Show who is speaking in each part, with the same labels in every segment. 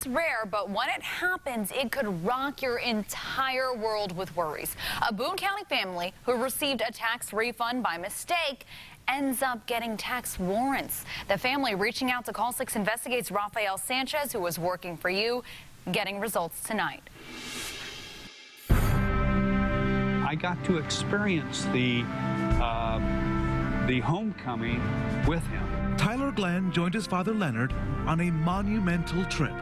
Speaker 1: It's rare, but when it happens, it could rock your entire world with worries. A Boone County family who received a tax refund by mistake ends up getting tax warrants. The family reaching out to Call 6 Investigates Rafael Sanchez, who was working for you, getting results tonight.
Speaker 2: I got to experience the homecoming with him.
Speaker 3: Tyler Glenn joined his father Leonard on a monumental trip.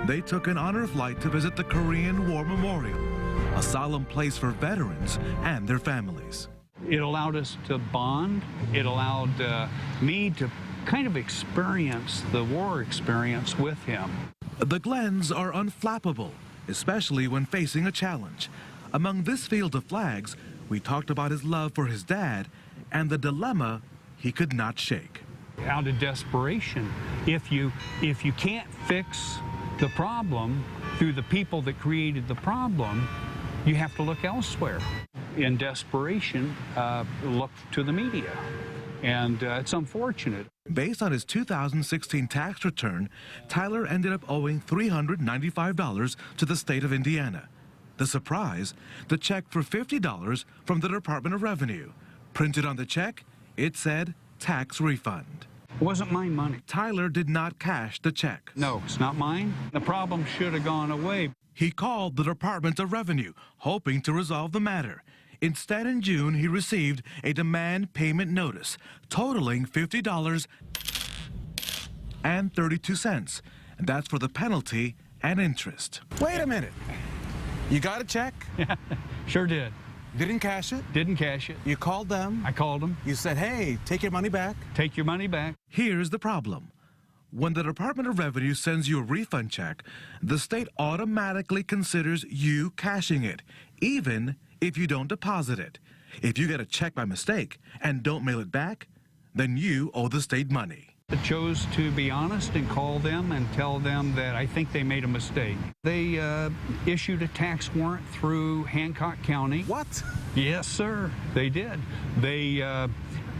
Speaker 3: They took an honor flight to visit the Korean War Memorial, a solemn place for veterans and their families.
Speaker 2: It allowed us to bond. It allowed me to kind of experience the war experience with him.
Speaker 3: The Glenns are unflappable, especially when facing a challenge. Among this field of flags, we talked about his love for his dad and the dilemma he could not shake.
Speaker 2: Out of desperation, if you can't fix the problem through the people that created the problem, you have to look elsewhere. In desperation, look to the media, and it's unfortunate.
Speaker 3: Based on his 2016 tax return, Tyler ended up owing $395 to the state of Indiana. The surprise, the check for $50 from the Department of Revenue. Printed on the check, it said tax refund.
Speaker 2: It wasn't my money.
Speaker 3: Tyler did not cash the check.
Speaker 2: No, it's not mine. The problem should have gone away.
Speaker 3: He called the Department of Revenue, hoping to resolve the matter. Instead, in June, he received a demand payment notice totaling $50.32. And that's for the penalty and interest.
Speaker 4: Wait a minute. You got a check?
Speaker 2: Yeah, sure did.
Speaker 4: Didn't cash it?
Speaker 2: Didn't cash it.
Speaker 4: You called them?
Speaker 2: I called them.
Speaker 4: You said, hey, take your money back?
Speaker 2: Take your money back.
Speaker 3: Here's the problem. When the Department of Revenue sends you a refund check, the state automatically considers you cashing it, even if you don't deposit it. If you get a check by mistake and don't mail it back, then you owe the state money.
Speaker 2: I chose to be honest and call them and tell them that I think they made a mistake. They issued a tax warrant through Hancock County.
Speaker 4: What?
Speaker 2: Yes, sir, they did. They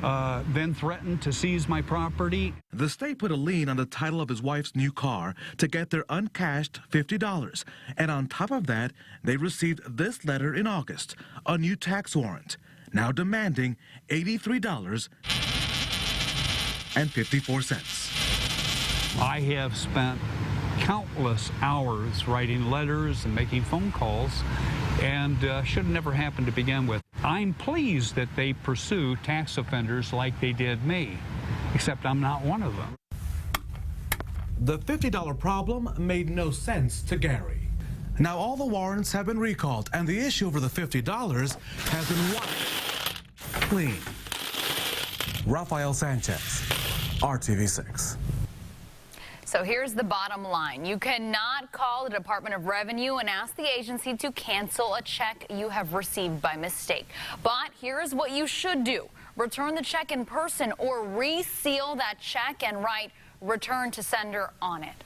Speaker 2: then threatened to seize my property.
Speaker 3: The state put a lien on the title of his wife's new car to get their uncashed $50. And on top of that, they received this letter in August, a new tax warrant, now demanding $83.54.
Speaker 2: I have spent countless hours writing letters and making phone calls, and should have never happened to begin with. I'm pleased that they pursue tax offenders like they did me, except I'm not one of them.
Speaker 3: The $50 problem made no sense to Gary. Now all the warrants have been recalled, and the issue over the $50 has been wiped clean.
Speaker 4: Rafael Sanchez, RTV6.
Speaker 1: So here's the bottom line. You cannot call the Department of Revenue and ask the agency to cancel a check you have received by mistake. But here is what you should do. Return the check in person or reseal that check and write "Return to Sender" on it.